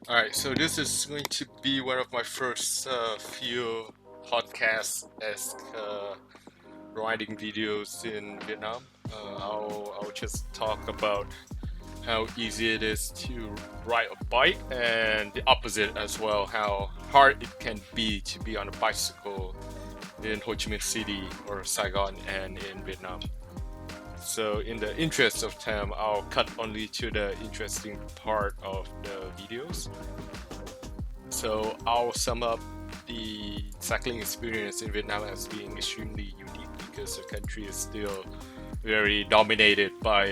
All right, so this is going to be one of my first few podcast-esque riding videos in Vietnam. I'll just talk about how easy it is to ride a bike and the opposite as well, how hard it can be on a bicycle in Ho Chi Minh City or Saigon and in Vietnam. So in the interest of time, I'll cut only to the interesting part of the videos. So I'll sum up the cycling experience in Vietnam as being extremely unique because the country is still very dominated by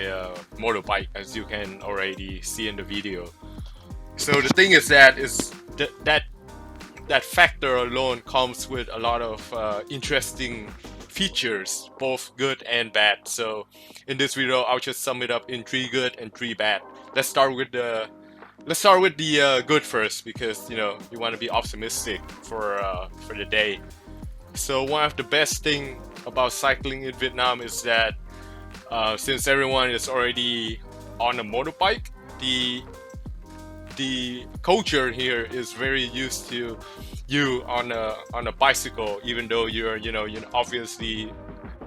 motorbike, as you can already see in the video. So the thing is that factor alone comes with a lot of interesting features, both good and bad. So in this video, I'll just sum it up in three good and three bad. Let's start with the good first because you want to be optimistic for the day. So one of the best thing about cycling in Vietnam is that since everyone is already on a motorbike, the culture here is very used to you on a bicycle, even though you're obviously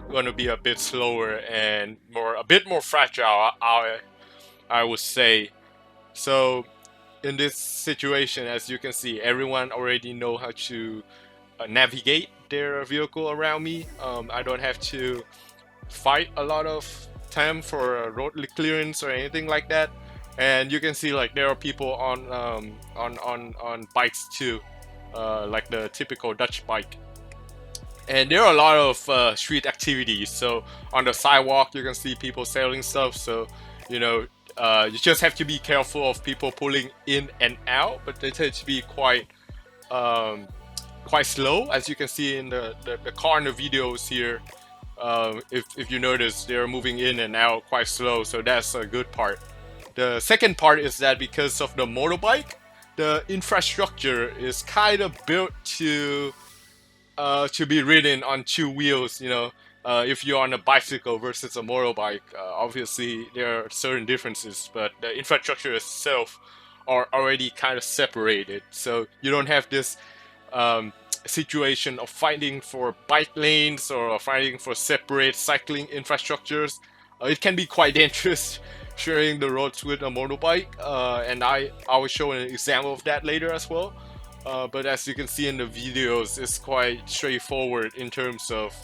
going to be a bit slower and a bit more fragile. I would say. So in this situation, as you can see, everyone already know how to navigate their vehicle around me. I don't have to fight a lot of time for road clearance or anything like that. And you can see like there are people on bikes too, like the typical Dutch bike. And there are a lot of street activities. So on the sidewalk, you can see people selling stuff. So you know, you just have to be careful of people pulling in and out, but they tend to be um, quite slow, as you can see in the car in the videos here. If you notice, they're moving in and out quite slow, so that's a good part. The second part is that because of the motorbike, the infrastructure is kind of built to be ridden on two wheels. If you're on a bicycle versus a motorbike, obviously there are certain differences, but the infrastructure itself are already kind of separated. So you don't have this situation of fighting for bike lanes or fighting for separate cycling infrastructures. It can be quite dangerous sharing the roads with a motorbike, and I will show an example of that later as well. But as you can see in the videos, it's quite straightforward in terms of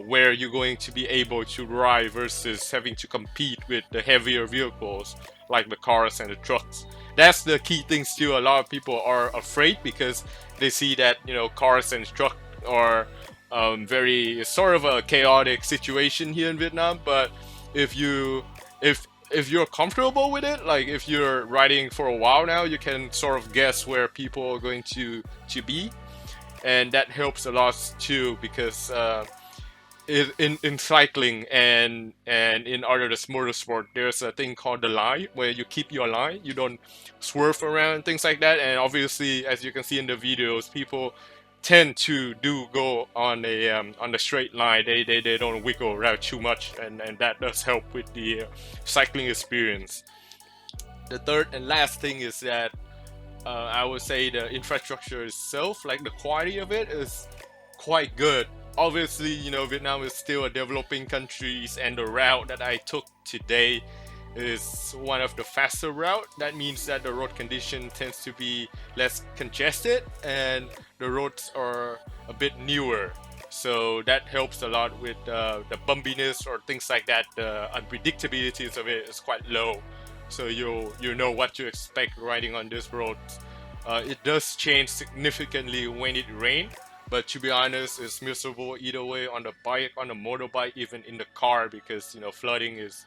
where you're going to be able to ride versus having to compete with the heavier vehicles like the cars and the trucks. That's the key things too. A lot of people are afraid because they see that cars and trucks are very sort of a chaotic situation here in Vietnam. But if you if you're comfortable with it, like if you're riding for a while now, you can sort of guess where people are going to be, and that helps a lot too because in cycling and in other motorsport, there's a thing called the line where you keep your line, you don't swerve around things like that. And obviously, as you can see in the videos, people tend to do go on the straight line. They don't wiggle around too much, and that does help with the cycling experience. The third and last thing is that I would say the infrastructure itself, like the quality of it, is quite good. Obviously, Vietnam is still a developing country, and the route that I took today is one of the faster route. That means that the road condition tends to be less congested, and the roads are a bit newer. So that helps a lot with the bumpiness or things like that. The unpredictability of it is quite low, so you know what to expect riding on this road. It does change significantly when it rains, but to be honest, it's miserable either way on the bike, on the motorbike, even in the car because flooding is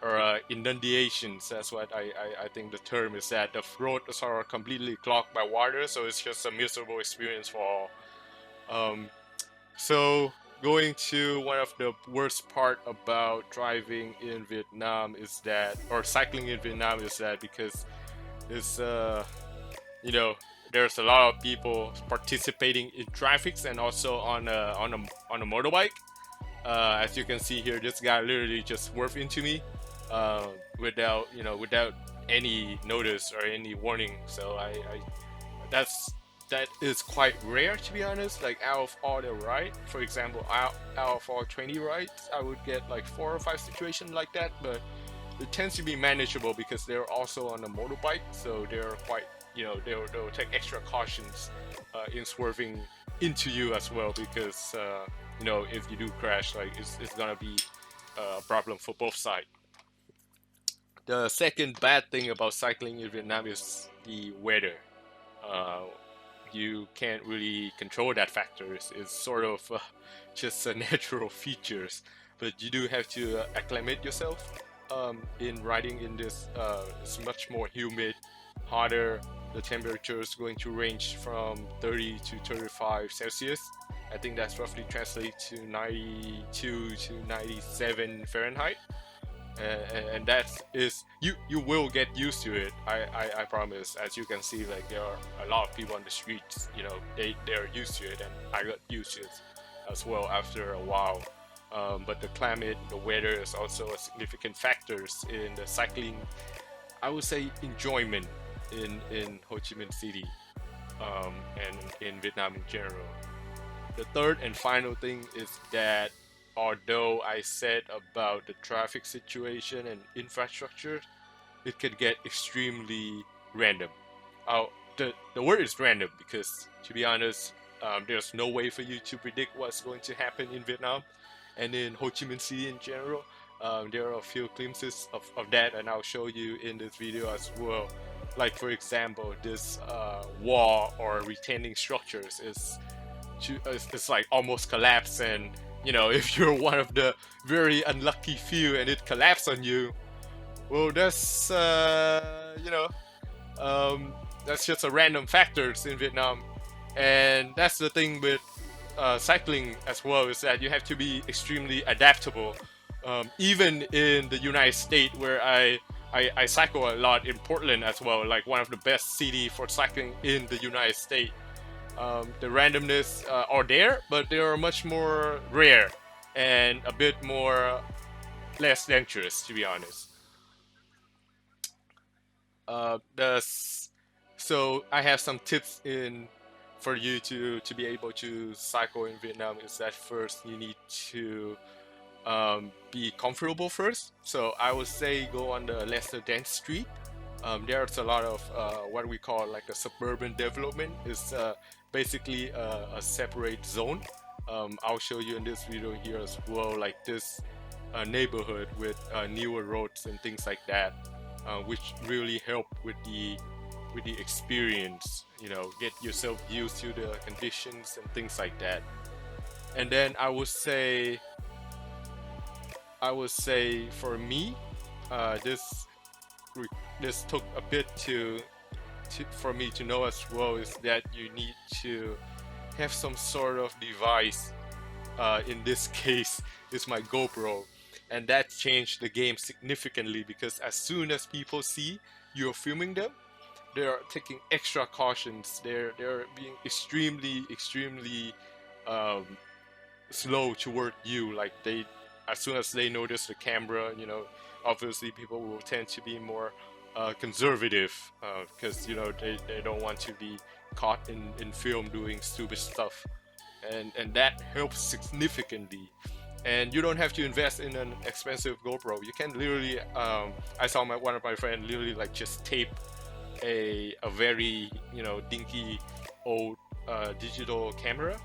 or inundations. That's what I think the term is. That the roads are completely clogged by water, so it's just a miserable experience for all. Um, so going to one of the worst part about driving in Vietnam is that, or cycling in Vietnam is that because it's you know there's a lot of people participating in traffics and also on a motorbike. As you can see here, this guy literally just swerved into me without any notice or any warning. So that's that is quite rare, to be honest. Like out of all the rides, for example, out of all 20 rides, I would get like 4 or 5 situations like that, but it tends to be manageable because they're also on a motorbike, so they're quite, they'll take extra cautions in swerving into you as well, because if you do crash, like it's gonna be a problem for both sides. The second bad thing about cycling in Vietnam is the weather. uh, you can't really control that factor. It's sort of just a natural features, but you do have to acclimate yourself in riding in this. It's much more humid, hotter. The temperature is going to range from 30 to 35 Celsius. I think that's roughly translates to 92 to 97 Fahrenheit. And that is, you will get used to it. I promise. As you can see, like there are a lot of people on the streets, they're used to it, and I got used to it as well after a while. But the climate, the weather is also a significant factors in the cycling, I would say, enjoyment in Ho Chi Minh City, and in Vietnam in general. The third and final thing is that although I said about the traffic situation and infrastructure, it can get extremely random. The word is random because, to be honest, there's no way for you to predict what's going to happen in Vietnam and in Ho Chi Minh City in general. There are a few glimpses of that, and I'll show you in this video as well. Like, for example, this wall or retaining structures it's like almost collapse, and if you're one of the very unlucky few and it collapses on you, well, that's just a random factors in Vietnam. And that's the thing with cycling as well, is that you have to be extremely adaptable. Even in the United States, where I cycle a lot in Portland as well, like one of the best city for cycling in the United States. The randomness are there, but they are much more rare and a bit more less dangerous, to be honest. So I have some tips in for you to be able to cycle in Vietnam. Is that first you need to be comfortable first. So I would say go on the lesser dense street. There's a lot of what we call like a suburban development. It's basically a separate zone. I'll show you in this video here as well, like this neighborhood with newer roads and things like that, which really help with the experience. Get yourself used to the conditions and things like that. And then I would say for me, this took a bit for me to know as well, is that you need to have some sort of device. In this case, is my GoPro, and that changed the game significantly, because as soon as people see you're filming them, they're taking extra cautions. They're being extremely slow toward you. Like as soon as they notice the camera, obviously people will tend to be more conservative, because they don't want to be caught in film doing stupid stuff, and that helps significantly. And you don't have to invest in an expensive GoPro. You can literally, I saw one of my friends literally like just tape a very dinky old digital camera,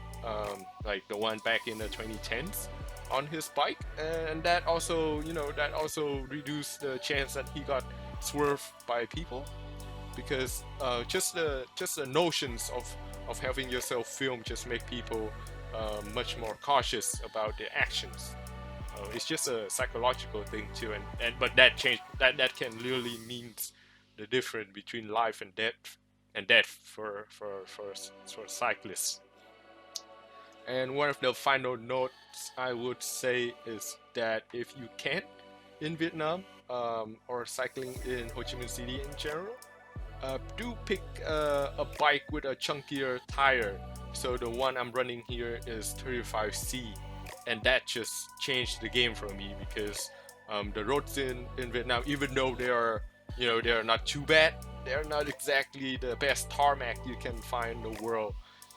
like the one back in the 2010s, on his bike, and that also reduced the chance that he got swerved by people, because just the notions of having yourself filmed just make people much more cautious about their actions. It's just a psychological thing too, but that can literally means the difference between life and death for cyclists. And one of the final notes I would say is that if you can in Vietnam, or cycling in Ho Chi Minh City in general, do pick a bike with a chunkier tire. So the one I'm running here is 35C, and that just changed the game for me, because the roads in Vietnam, even though they are they're not too bad. They're not exactly the best tarmac you can find in the world.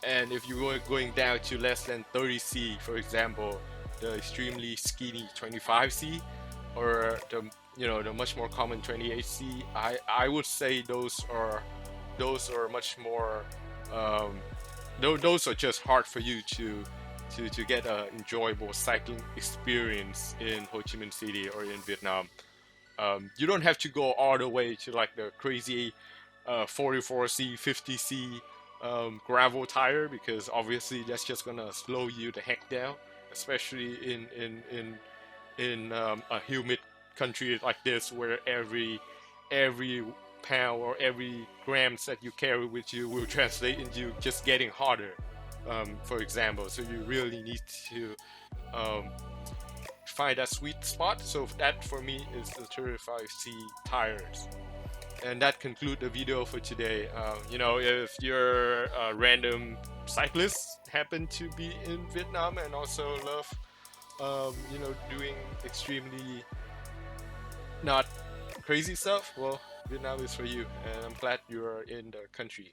And if you're going down to less than 30C, for example, the extremely skinny 25C, or the much more common 28C, I would say those are much more um, those are just hard for you to get an enjoyable cycling experience in Ho Chi Minh City or in Vietnam. You don't have to go all the way to like the crazy 44C, 50C gravel tire, because obviously that's just gonna slow you the heck down, especially in a humid country like this, where every pound or every grams that you carry with you will translate into just getting harder. For example, so you really need to um, find that sweet spot. So that for me is the 35C tires. And that concludes the video for today. If you're a random cyclist, happen to be in Vietnam and also love, doing extremely not crazy stuff, well, Vietnam is for you. And I'm glad you're in the country.